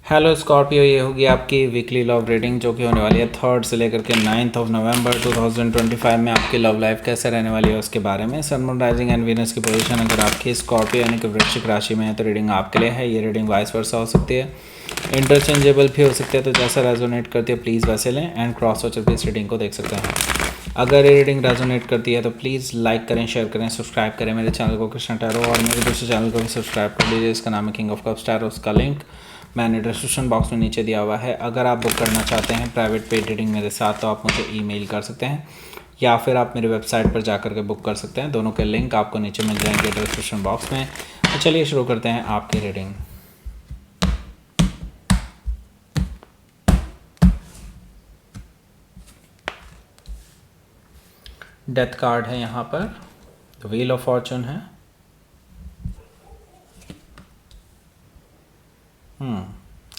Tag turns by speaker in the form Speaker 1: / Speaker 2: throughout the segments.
Speaker 1: Hello Scorpio, ये होगी आपकी वीकली लव रीडिंग जो कि होने वाली है 3 से लेकर के 9 नवंबर 2025 में। आपकी लव लाइफ कैसे रहने वाली है उसके बारे में। Sun moon rising and Venus की पोजीशन अगर आपकी स्कॉर्पियो यानी कि वृश्चिक राशि में है तो रीडिंग आपके लिए है। ये रीडिंग वाइस वर्सा हो सकती है, इंटरचेंजेबल भी हो सकती है, तो जैसा रेजोनेट करती है प्लीज़ वैसे लें एंड क्रॉस वॉचर भी इस रीडिंग को देख सकते हैं। अगर ये रीडिंग रेजोनेट करती है तो प्लीज़ लाइक करें, शेयर करें, सब्सक्राइब करें मेरे चैनल को कृष्णा टैरो, और मेरे दूसरे चैनल को भी सब्सक्राइब कर लीजिए। इसका नाम है किंग ऑफ कप्स टैरो। उसका लिंक मैंने डिस्क्रिप्शन बॉक्स में नीचे दिया हुआ है। अगर आप बुक करना चाहते हैं प्राइवेट पेड रीडिंग मेरे साथ तो आप मुझे ईमेल कर सकते हैं या फिर आप मेरे वेबसाइट पर जाकर के बुक कर सकते हैं। दोनों के लिंक आपको नीचे मिल जाएंगे डिस्क्रिप्शन बॉक्स में। तो चलिए शुरू करते हैं आपकी रीडिंग। डेथ कार्ड है यहाँ पर, द व्हील ऑफ फॉर्चून है,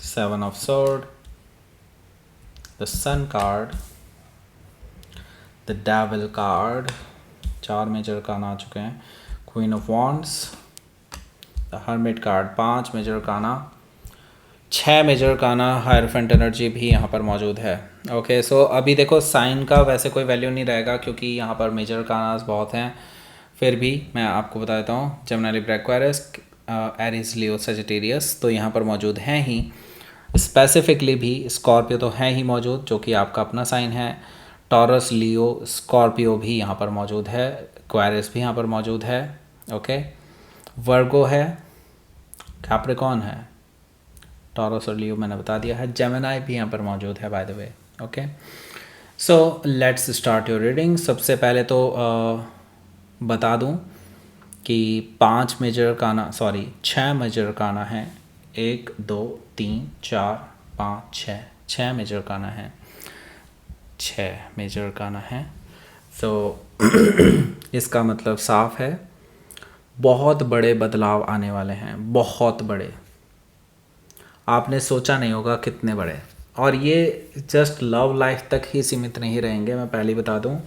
Speaker 1: seven of sword, the sun card, the devil card, 4 major arcana आ चुके हैं, queen of wands, the hermit card 5 major arcana, 6 major काना, हायरफेंट एनर्जी भी यहाँ पर मौजूद है। ओके, सो अभी देखो साइन का वैसे कोई वैल्यू नहीं रहेगा क्योंकि यहाँ पर मेजर कानास बहुत हैं। फिर भी मैं आपको बता देता हूँ, जेमिनी, लिब्रा, एक्वेरियस, एरीज, लियो, सजिटेरियस तो यहाँ पर मौजूद हैं ही। स्पेसिफिकली भी स्कॉर्पियो तो है ही मौजूद जो कि आपका अपना साइन है। टॉरस, लियो, स्कॉर्पियो भी यहाँ पर मौजूद है, एक्वेरियस भी यहाँ पर मौजूद है। ओके, वर्गो है, कैप्रिकॉन है, टॉरस और लियो मैंने बता दिया है, जेमिनी भी यहाँ पर मौजूद है by the way. Okay, so let's start your reading. सबसे पहले तो बता दूं कि 5 मेजर काना, सॉरी 6 मेजर काना है। 1 2 3 4 5 6 मेजर काना है, 6 मेजर काना है। सो इसका मतलब साफ है, बहुत बड़े बदलाव आने वाले हैं, बहुत बड़े। आपने सोचा नहीं होगा कितने बड़े। और ये जस्ट लव लाइफ तक ही सीमित नहीं रहेंगे, मैं पहले बता दूं।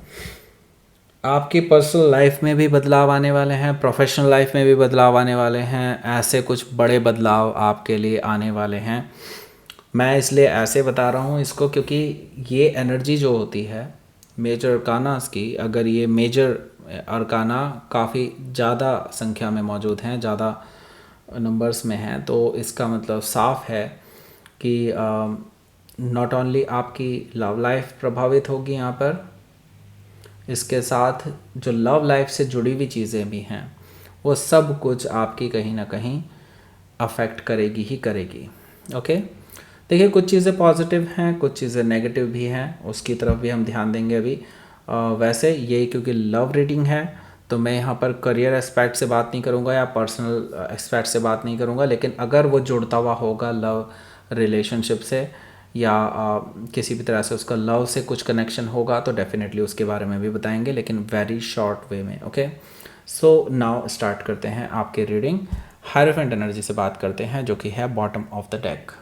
Speaker 1: आपकी पर्सनल लाइफ में भी बदलाव आने वाले हैं, प्रोफेशनल लाइफ में भी बदलाव आने वाले हैं। ऐसे कुछ बड़े बदलाव आपके लिए आने वाले हैं। मैं इसलिए ऐसे बता रहा हूँ इसको क्योंकि ये एनर्जी जो होती है मेजर अरकानास की, अगर ये मेजर अरकाना काफ़ी ज़्यादा संख्या में मौजूद हैं, ज़्यादा नंबर्स में हैं, तो इसका मतलब साफ है कि नॉट ओनली आपकी लव लाइफ प्रभावित होगी यहाँ पर, इसके साथ जो लव लाइफ से जुड़ी हुई चीज़ें भी हैं वो सब कुछ आपकी कहीं ना कहीं अफेक्ट करेगी ही करेगी। ओके, देखिए कुछ चीज़ें पॉजिटिव हैं, कुछ चीज़ें नेगेटिव भी हैं, उसकी तरफ भी हम ध्यान देंगे अभी। वैसे ये क्योंकि लव रीडिंग है तो मैं यहाँ पर करियर एस्पेक्ट से बात नहीं करूँगा या पर्सनल एस्पेक्ट से बात नहीं करूँगा, लेकिन अगर वो जुड़ता हुआ होगा लव रिलेशनशिप से या किसी भी तरह से उसका लव से कुछ कनेक्शन होगा तो डेफिनेटली उसके बारे में भी बताएंगे, लेकिन वेरी शॉर्ट वे में। ओके, सो नाउ स्टार्ट करते हैं आपके रीडिंग। हायरफेंट एनर्जी से बात करते हैं जो कि है bottom of the deck.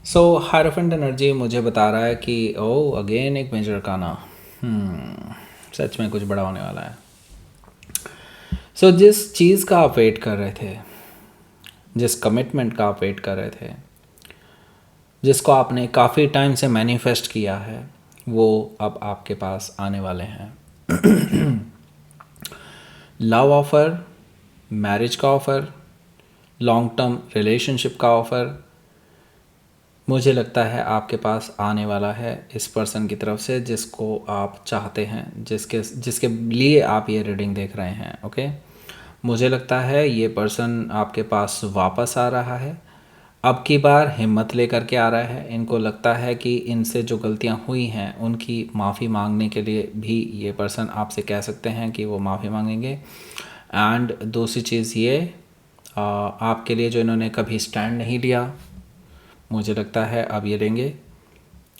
Speaker 1: So hierophant energy मुझे बता रहा है कि ओ अगेन एक मेजर काना, सच में कुछ बड़ा होने वाला है। सो जिस चीज़ का आप वेट कर रहे थे, जिस कमिटमेंट का आप वेट कर रहे थे, जिसको आपने काफ़ी टाइम से मैनिफेस्ट किया है, वो अब आपके पास आने वाले हैं। लव ऑफ़र, मैरिज का ऑफ़र, लॉन्ग टर्म रिलेशनशिप का ऑफ़र मुझे लगता है आपके पास आने वाला है इस पर्सन की तरफ से जिसको आप चाहते हैं, जिसके लिए आप ये रीडिंग देख रहे हैं। ओके, मुझे लगता है ये पर्सन आपके पास वापस आ रहा है, अब की बार हिम्मत लेकर के आ रहा है। इनको लगता है कि इनसे जो गलतियां हुई हैं उनकी माफ़ी मांगने के लिए भी ये पर्सन आपसे कह सकते हैं कि वो माफ़ी मांगेंगे। एंड दूसरी चीज़ ये, आपके लिए जो इन्होंने कभी स्टैंड नहीं लिया, मुझे लगता है अब ये लेंगे।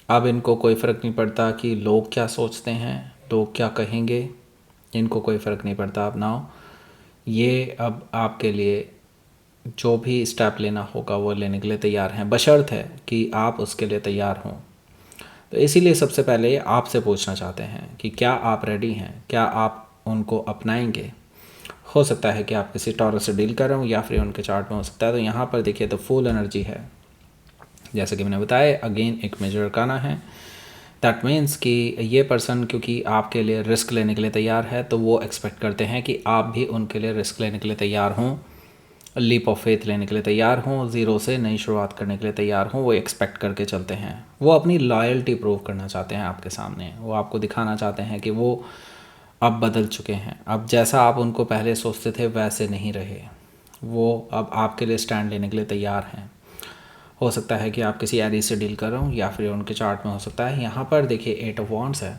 Speaker 1: अब इनको कोई फ़र्क नहीं पड़ता कि लोग क्या सोचते हैं, लोग क्या कहेंगे, इनको कोई फ़र्क नहीं पड़ता। अब नाउ ये अब आपके लिए जो भी स्टेप लेना होगा वो लेने के लिए तैयार हैं, बशर्त है कि आप उसके लिए तैयार हों। तो इसीलिए सबसे पहले आपसे पूछना चाहते हैं कि क्या आप रेडी हैं, क्या आप उनको अपनाएंगे। हो सकता है कि आप किसी टॉरस से डील कर रहे हो या फिर उनके चार्ट में हो सकता है। तो यहाँ पर देखिए तो फुल एनर्जी है, जैसे कि मैंने बताया अगेन एक मेजर अरकाना है। दैट मीन्स कि ये पर्सन क्योंकि आपके लिए रिस्क लेने के लिए तैयार है, तो वो एक्सपेक्ट करते हैं कि आप भी उनके लिए रिस्क लेने के लिए तैयार हों, लीप ऑफ फेथ लेने के लिए तैयार हों, ज़ीरो से नई शुरुआत करने के लिए तैयार हों। वो एक्सपेक्ट करके चलते हैं, वो अपनी लॉयल्टी प्रूव करना चाहते हैं आपके सामने। वो आपको दिखाना चाहते हैं कि वो अब बदल चुके हैं, अब जैसा आप उनको पहले सोचते थे वैसे नहीं रहे, वो अब आपके लिए स्टैंड लेने के लिए तैयार हैं। हो सकता है कि आप किसी एरीज से डील कर रहे हो या फिर उनके चार्ट में हो सकता है। यहाँ पर देखिए 8 ऑफ वॉन्ड्स है,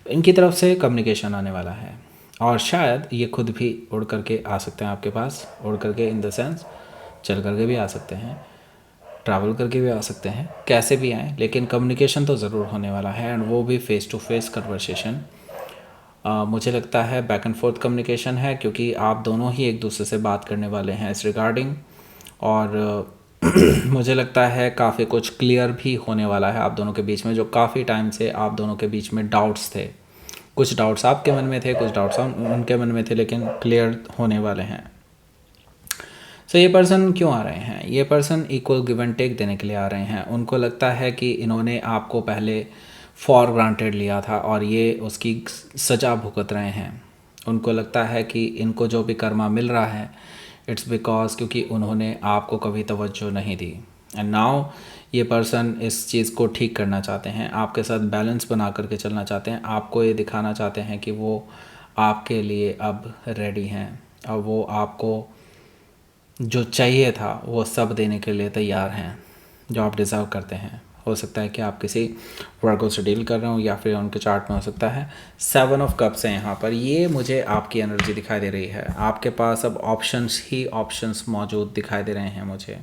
Speaker 1: तो इनकी तरफ से कम्युनिकेशन आने वाला है और शायद ये खुद भी उड़ करके आ सकते हैं आपके पास। उड़ करके इन द सेंस चल करके भी आ सकते हैं, ट्रैवल करके भी आ सकते हैं, कैसे भी आएँ, लेकिन कम्युनिकेशन तो ज़रूर होने वाला है एंड वो भी फ़ेस टू फेस कन्वर्सेशन। मुझे लगता है बैक एंड फोर्थ कम्युनिकेशन है, क्योंकि आप दोनों ही एक दूसरे से बात करने वाले हैं इस रिगार्डिंग। और मुझे लगता है काफ़ी कुछ क्लियर भी होने वाला है आप दोनों के बीच में, जो काफ़ी टाइम से आप दोनों के बीच में डाउट्स थे। कुछ डाउट्स आपके मन में थे, कुछ डाउट्स उनके मन में थे, लेकिन क्लियर होने वाले हैं। सो ये पर्सन क्यों आ रहे हैं? ये person equal give and take देने के लिए आ रहे हैं। उनको लगता है कि इन्होंने आपको पहले फॉर ग्रांटेड लिया था और ये उसकी सज़ा भुगत रहे हैं। उनको लगता है कि इनको जो भी कर्मा मिल रहा है इट्स बिकॉज क्योंकि उन्होंने आपको कभी तवज्जो नहीं दी। एंड नाउ ये पर्सन इस चीज़ को ठीक करना चाहते हैं, आपके साथ बैलेंस बना करके चलना चाहते हैं, आपको ये दिखाना चाहते हैं कि वो आपके लिए अब रेडी हैं, अब वो आपको जो चाहिए था वो सब देने के लिए तैयार हैं जो आप डिज़र्व करते हैं। हो सकता है कि आप किसी वर्गो से डील कर रहे हो या फिर उनके चार्ट में हो सकता है 7 ऑफ कप्स है यहाँ पर। ये मुझे आपकी एनर्जी दिखाई दे रही है, आपके पास अब ऑप्शंस ही ऑप्शंस मौजूद दिखाई दे रहे हैं मुझे।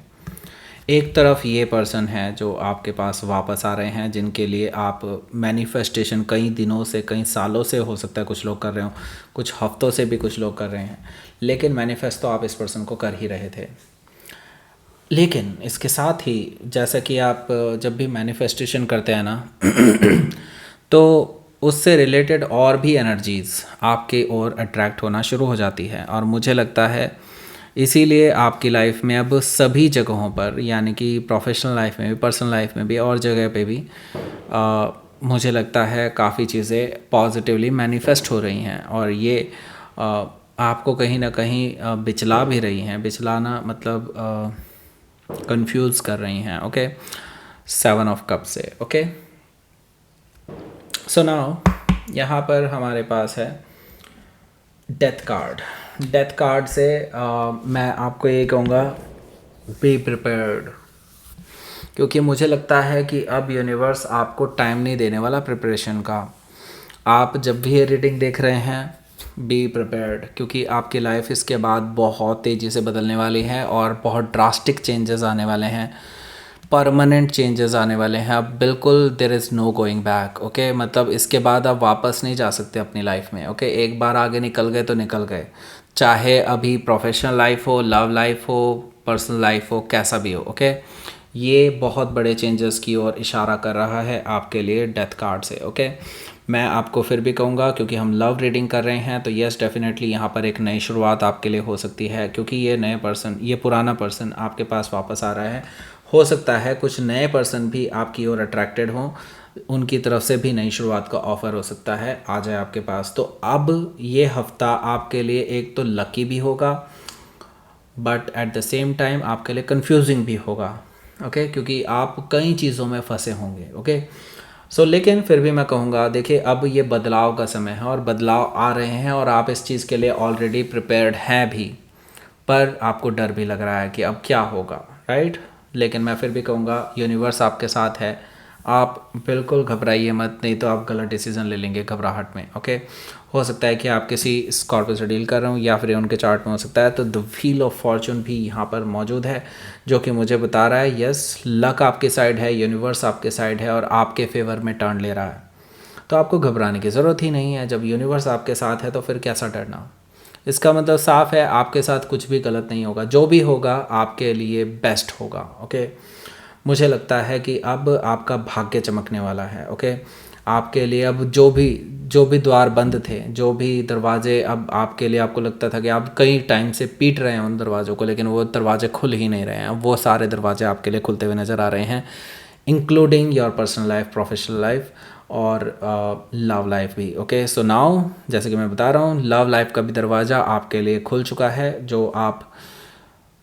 Speaker 1: एक तरफ ये पर्सन है जो आपके पास वापस आ रहे हैं, जिनके लिए आप मैनिफेस्टेशन कई दिनों से, कई सालों से हो सकता है कुछ लोग कर रहे हो, कुछ हफ्तों से भी कुछ लोग कर रहे हैं, लेकिन मैनिफेस्ट तो आप इस पर्सन को कर ही रहे थे। लेकिन इसके साथ ही जैसा कि आप जब भी मैनिफेस्टेशन करते हैं ना तो उससे रिलेटेड और भी एनर्जीज़ आपके ओर अट्रैक्ट होना शुरू हो जाती है। और मुझे लगता है इसीलिए आपकी लाइफ में अब सभी जगहों पर, यानी कि प्रोफेशनल लाइफ में भी, पर्सनल लाइफ में भी और जगह पे भी मुझे लगता है काफ़ी चीज़ें पॉजिटिवली मैनिफेस्ट हो रही हैं और ये आपको कहीं ना कहीं बिचला भी रही हैं। बिचलाना मतलब कंफ्यूज कर रही हैं। ओके, 7 ऑफ कप से। ओके, सो नाउ यहाँ पर हमारे पास है डेथ कार्ड। डेथ कार्ड से मैं आपको ये कहूँगा बी प्रिपेयर्ड, क्योंकि मुझे लगता है कि अब यूनिवर्स आपको टाइम नहीं देने वाला प्रिपरेशन का। आप जब भी ये रीडिंग देख रहे हैं बी प्रिपेयर्ड, क्योंकि आपकी लाइफ इसके बाद बहुत तेज़ी से बदलने वाली है और बहुत ड्रास्टिक चेंजेस आने वाले हैं, परमानेंट चेंजेस आने वाले हैं। अब बिल्कुल there is no going back. Okay, मतलब इसके बाद आप वापस नहीं जा सकते अपनी लाइफ में। ओके, एक बार आगे निकल गए तो निकल गए, चाहे अभी प्रोफेशनल लाइफ हो, लव लाइफ हो, पर्सनल लाइफ हो, कैसा भी हो। ओके, ये बहुत बड़े चेंजेस की ओर इशारा कर रहा है आपके लिए डेथ कार्ड से। ओके, मैं आपको फिर भी कहूँगा क्योंकि हम लव रीडिंग कर रहे हैं तो यस डेफिनेटली यहाँ पर एक नई शुरुआत आपके लिए हो सकती है, क्योंकि ये नए पर्सन, ये पुराना पर्सन आपके पास वापस आ रहा है। हो सकता है कुछ नए पर्सन भी आपकी ओर अट्रैक्टेड हों, उनकी तरफ से भी नई शुरुआत का ऑफ़र हो सकता है आ जाए आपके पास। तो अब ये हफ्ता आपके लिए एक तो लकी भी होगा but at the same time आपके लिए कंफ्यूजिंग भी होगा। ओके, क्योंकि आप कई चीज़ों में फंसे होंगे। ओके, सो लेकिन फिर भी मैं कहूँगा देखिए अब ये बदलाव का समय है और बदलाव आ रहे हैं और आप इस चीज़ के लिए ऑलरेडी प्रिपेयर्ड हैं भी, पर आपको डर भी लग रहा है कि अब क्या होगा, राइट। लेकिन मैं फिर भी कहूँगा यूनिवर्स आपके साथ है, आप बिल्कुल घबराइए मत, नहीं तो आप गलत डिसीजन ले लेंगे घबराहट में। ओके, हो सकता है कि आप किसी स्कॉर्पियो से डील कर रहे हो या फिर उनके चार्ट में हो सकता है तो द व्हील ऑफ फॉर्चून भी यहाँ पर मौजूद है, जो कि मुझे बता रहा है यस लक आपके साइड है, यूनिवर्स आपके साइड है और आपके फेवर में टर्न ले रहा है। तो आपको घबराने की ज़रूरत ही नहीं है। जब यूनिवर्स आपके साथ है तो फिर कैसा डरना। इसका मतलब साफ है आपके साथ कुछ भी गलत नहीं होगा, जो भी होगा आपके लिए बेस्ट होगा। ओके, मुझे लगता है कि अब आपका भाग्य चमकने वाला है। ओके, आपके लिए अब जो भी द्वार बंद थे, जो भी दरवाजे अब आपके लिए आपको लगता था कि आप कई टाइम से पीट रहे हैं उन दरवाज़ों को, लेकिन वो दरवाजे खुल ही नहीं रहे हैं, अब वो सारे दरवाजे आपके लिए खुलते हुए नज़र आ रहे हैं, including your personal life, professional life और लव लाइफ भी। ओके, सो नाउ जैसे कि मैं बता रहा हूँ, लव लाइफ का भी दरवाज़ा आपके लिए खुल चुका है, जो आप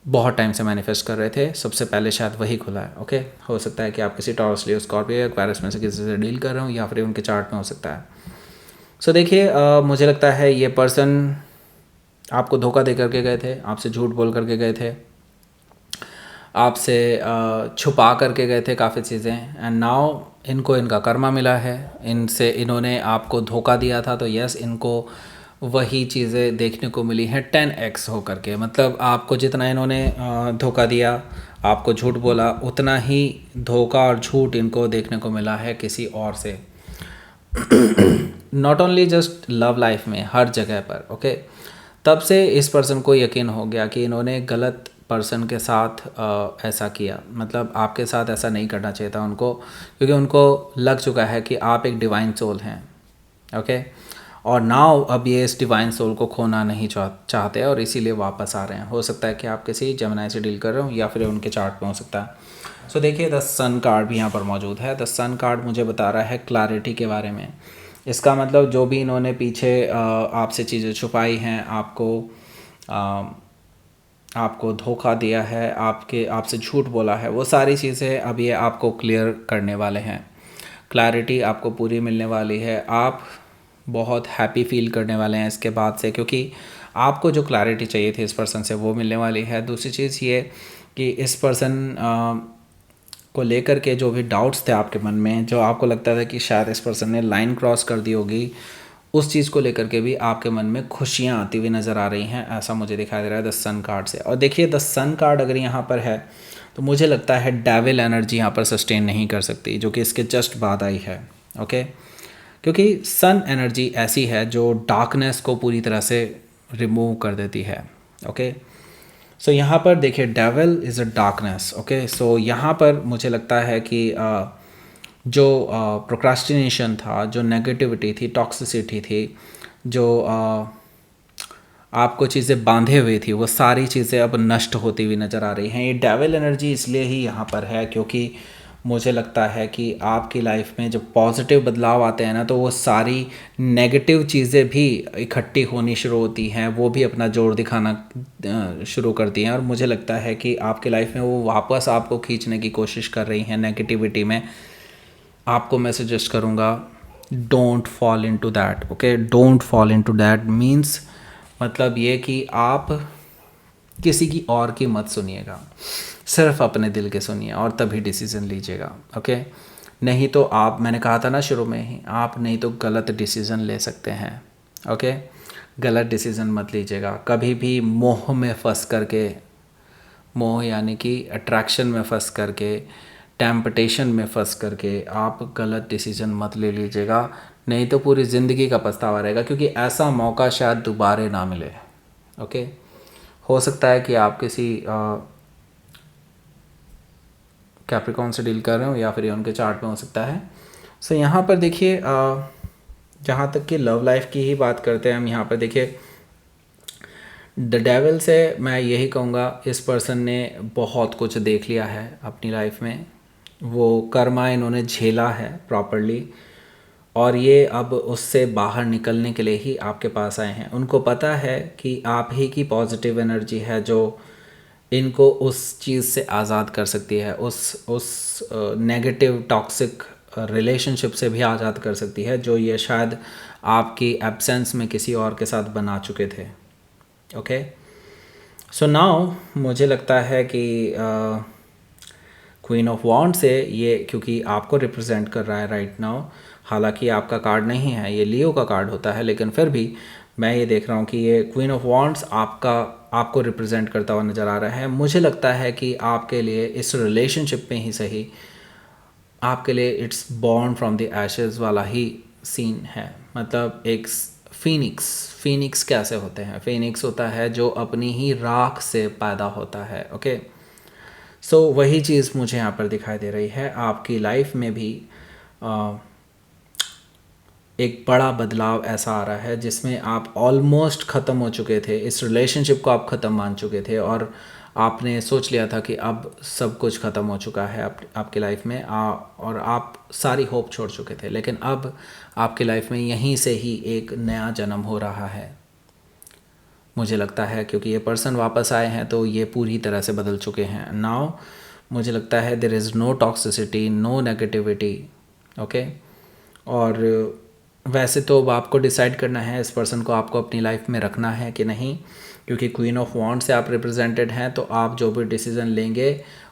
Speaker 1: बहुत टाइम से मैनिफेस्ट कर रहे थे, सबसे पहले शायद वही खुला है। ओके, हो सकता है कि आप किसी टॉरस, लियो, स्कॉर्पियो या एक्वेरियस में से किसी से डील कर रहे हो, या फिर उनके चार्ट में हो सकता है। सो देखिए, मुझे लगता है ये पर्सन आपको धोखा दे करके गए थे, आपसे झूठ बोल करके गए थे, आपसे छुपा करके गए थे काफ़ी चीज़ें, एंड नाउ इनको इनका कर्मा मिला है, इन्होंने आपको धोखा दिया था, तो यस, इनको वही चीज़ें देखने को मिली हैं 10x हो करके। मतलब आपको जितना इन्होंने धोखा दिया, आपको झूठ बोला, उतना ही धोखा और झूठ इनको देखने को मिला है किसी और से। Not only just love life में, हर जगह पर। ओके, तब से इस पर्सन को यकीन हो गया कि इन्होंने गलत पर्सन के साथ ऐसा किया, मतलब आपके साथ ऐसा नहीं करना चाहिए था उनको, क्योंकि उनको लग चुका है कि आप एक डिवाइन सोल हैं। ओके, और नाउ अब ये इस डिवाइन सोल को खोना नहीं चाहते और इसीलिए वापस आ रहे हैं। हो सकता है कि आप किसी जेमिनी से डील कर रहे हो, या फिर उनके चार्ट में हो सकता है। सो देखिए, द सन कार्ड भी यहाँ पर मौजूद है। द सन कार्ड मुझे बता रहा है क्लैरिटी के बारे में। इसका मतलब जो भी इन्होंने पीछे आपसे चीज़ें छुपाई हैं, आपको धोखा दिया है, आपसे झूठ बोला है, वो सारी चीज़ें अब ये आपको क्लियर करने वाले हैं। क्लैरिटी आपको पूरी मिलने वाली है, आप बहुत हैप्पी फील करने वाले हैं इसके बाद से, क्योंकि आपको जो क्लैरिटी चाहिए थी इस पर्सन से वो मिलने वाली है। दूसरी चीज़ ये कि इस पर्सन को लेकर के जो भी डाउट्स थे आपके मन में, जो आपको लगता था कि शायद इस पर्सन ने लाइन क्रॉस कर दी होगी, उस चीज़ को लेकर के भी आपके मन में खुशियाँ आती हुई नज़र आ रही हैं, ऐसा मुझे दिखाई दे रहा है द सन कार्ड से। और देखिए, द सन कार्ड अगर यहाँ पर है तो मुझे लगता है डेविल एनर्जी यहाँ पर सस्टेन नहीं कर सकती, जो कि इसके जस्ट बाद आई है। ओके, क्योंकि सन एनर्जी ऐसी है जो डार्कनेस को पूरी तरह से रिमूव कर देती है। ओके, सो यहाँ पर देखिए, devil is a darkness. Okay, so यहाँ पर मुझे लगता है कि जो प्रोक्रास्टिनेशन था, जो नेगेटिविटी थी, टॉक्सिसिटी थी, जो आपको चीज़ें बांधे हुई थी, वो सारी चीज़ें अब नष्ट होती हुई नज़र आ रही हैं। ये डेविल एनर्जी इसलिए ही यहाँ पर है क्योंकि मुझे लगता है कि आपकी लाइफ में जब पॉजिटिव बदलाव आते हैं ना, तो वो सारी नेगेटिव चीज़ें भी इकट्ठी होनी शुरू होती हैं, वो भी अपना जोर दिखाना शुरू करती हैं, और मुझे लगता है कि आपकी लाइफ में वो वापस आपको खींचने की कोशिश कर रही हैं नेगेटिविटी में। आपको मैं सजेस्ट करूँगा, don't fall into that. Okay, don't fall into that means मतलब ये कि आप किसी की और की मत सुनिएगा, सिर्फ अपने दिल के सुनिए और तभी डिसीज़न लीजिएगा। ओके, नहीं तो आप, मैंने कहा था ना शुरू में ही, आप नहीं तो गलत डिसीज़न ले सकते हैं। ओके, गलत डिसीज़न मत लीजिएगा कभी भी। मोह में फंस करके, मोह यानी कि अट्रैक्शन में फंस करके, टेम्पटेशन में फंस करके आप गलत डिसीज़न मत ले लीजिएगा, नहीं तो पूरी ज़िंदगी का पछतावा रहेगा, क्योंकि ऐसा मौका शायद दोबारा ना मिले। ओके, हो सकता है कि आप किसी कैप्रिकॉर्न से डील कर रहे हो, या फिर ये उनके चार्ट में हो सकता है। सो यहाँ पर देखिए, जहाँ तक कि लव लाइफ की ही बात करते हैं हम, यहाँ पर देखिए, द डेविल से मैं यही कहूँगा, इस पर्सन ने बहुत कुछ देख लिया है अपनी लाइफ में, वो कर्मा इन्होंने झेला है प्रॉपरली, और ये अब उससे बाहर निकलने के लिए ही आपके पास आए हैं। उनको पता है कि आप ही की पॉजिटिव एनर्जी है जो इनको उस चीज़ से आज़ाद कर सकती है, उस नेगेटिव टॉक्सिक रिलेशनशिप से भी आज़ाद कर सकती है, जो ये शायद आपकी एब्सेंस में किसी और के साथ बना चुके थे। ओके, सो नाउ मुझे लगता है कि क्वीन ऑफ वॉन्ड से ये, क्योंकि आपको रिप्रेजेंट कर रहा है राइट नाउ, हालांकि आपका कार्ड नहीं है, ये लियो का कार्ड होता है, लेकिन फिर भी मैं ये देख रहा हूँ कि ये क्वीन ऑफ वॉन्ड्स आपको रिप्रेजेंट करता हुआ नज़र आ रहा है। मुझे लगता है कि आपके लिए इस रिलेशनशिप में ही सही, आपके लिए it's born from the ashes वाला ही सीन है। मतलब एक फीनिक्स कैसे होते हैं, फीनिक्स होता है जो अपनी ही राख से पैदा होता है। ओके, सो वही चीज़ मुझे यहाँ पर दिखाई दे रही है। आपकी लाइफ में भी एक बड़ा बदलाव ऐसा आ रहा है जिसमें आप ऑलमोस्ट ख़त्म हो चुके थे, इस रिलेशनशिप को आप ख़त्म मान चुके थे और आपने सोच लिया था कि अब सब कुछ ख़त्म हो चुका है आपकी लाइफ में, और आप सारी होप छोड़ चुके थे। लेकिन अब आपकी लाइफ में यहीं से ही एक नया जन्म हो रहा है, मुझे लगता है, क्योंकि ये पर्सन वापस आए हैं तो ये पूरी तरह से बदल चुके हैं। नाउ मुझे लगता है there is no toxicity, no negativity, okay. और वैसे तो अब आपको डिसाइड करना है इस पर्सन को आपको अपनी लाइफ में रखना है कि नहीं, क्योंकि क्वीन ऑफ वॉन्ड से आप रिप्रेजेंटेड हैं, तो आप जो भी डिसीज़न लेंगे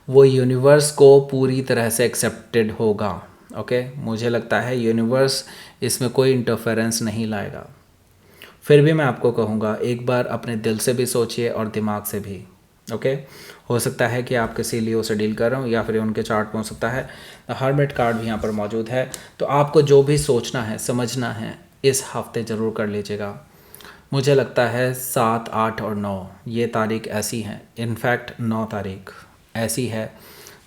Speaker 1: वो यूनिवर्स को पूरी तरह से एक्सेप्टेड होगा, ओके। मुझे लगता है यूनिवर्स इसमें कोई इंटरफेरेंस नहीं लाएगा। फिर भी मैं आपको कहूँगा एक बार अपने दिल से भी सोचिए और दिमाग से भी, ओके। हो सकता है कि आप किसी लियो से डील कर रहे हो या फिर उनके चार्ट में हो सकता है हर्मिट कार्ड भी यहाँ पर मौजूद है। तो आपको जो भी सोचना है समझना है इस हफ्ते ज़रूर कर लीजिएगा। मुझे लगता है 7, 8 और 9 ये तारीख ऐसी हैं, इनफैक्ट 9 तारीख ऐसी है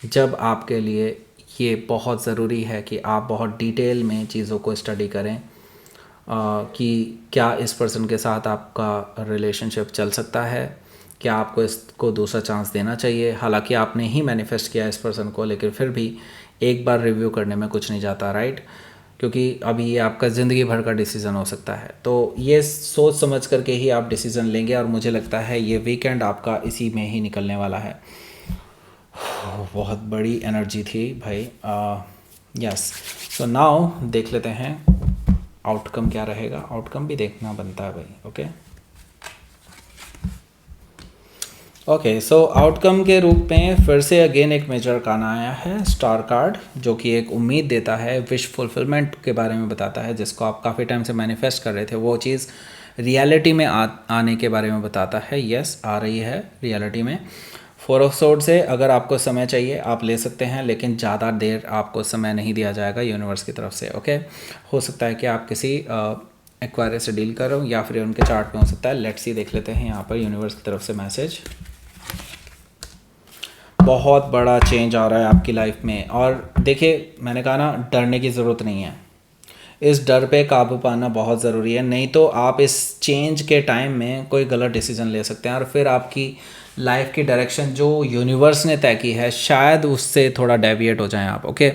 Speaker 1: जब आपके लिए ये बहुत ज़रूरी है कि आप बहुत डिटेल में चीज़ों को स्टडी करें कि क्या इस पर्सन के साथ आपका रिलेशनशिप चल सकता है, क्या आपको इसको दूसरा चांस देना चाहिए। हालांकि आपने ही मैनिफेस्ट किया इस पर्सन को, लेकिन फिर भी एक बार रिव्यू करने में कुछ नहीं जाता, राइट। क्योंकि अभी ये आपका ज़िंदगी भर का डिसीज़न हो सकता है, तो ये सोच समझ करके ही आप डिसीज़न लेंगे। और मुझे लगता है ये वीकेंड आपका इसी में ही निकलने वाला है। बहुत बड़ी एनर्जी थी भाई। यस, सो नाउ देख लेते हैं आउटकम क्या रहेगा। आउटकम भी देखना बनता है भाई, ओके। ओके, सो आउटकम के रूप में फिर से अगेन एक मेजर काना आया है, स्टार कार्ड, जो कि एक उम्मीद देता है, विश फुलफिलमेंट के बारे में बताता है, जिसको आप काफ़ी टाइम से मैनिफेस्ट कर रहे थे, वो चीज़ रियलिटी में आने के बारे में बताता है। यस, आ रही है रियलिटी में। 4 ऑफ सोर्ड से अगर आपको समय चाहिए आप ले सकते हैं, लेकिन ज़्यादा देर आपको समय नहीं दिया जाएगा यूनिवर्स की तरफ से, ओके। हो सकता है कि आप किसी एक्वायरर से डील कर रहे हो या फिर उनके चार्ट में हो सकता है। लेट्स सी, देख लेते हैं यहाँ पर यूनिवर्स की तरफ से मैसेज। बहुत बड़ा चेंज आ रहा है आपकी लाइफ में, और देखिए मैंने कहा ना, डरने की ज़रूरत नहीं है। इस डर पे काबू पाना बहुत ज़रूरी है, नहीं तो आप इस चेंज के टाइम में कोई गलत डिसीज़न ले सकते हैं और फिर आपकी लाइफ की डायरेक्शन जो यूनिवर्स ने तय की है शायद उससे थोड़ा डेविएट हो जाएं आप, ओके।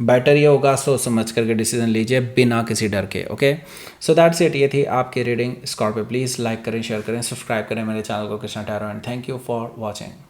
Speaker 1: बेटर ये होगा सोच समझ करके डिसीजन लीजिए बिना किसी डर के, ओके। सो दैट्स इट, ये थी आपकी रीडिंग। स्कॉर्पियो प्लीज़ लाइक करें, शेयर करें, सब्सक्राइब करें मेरे चैनल को Krishna tarot, and thank you for watching.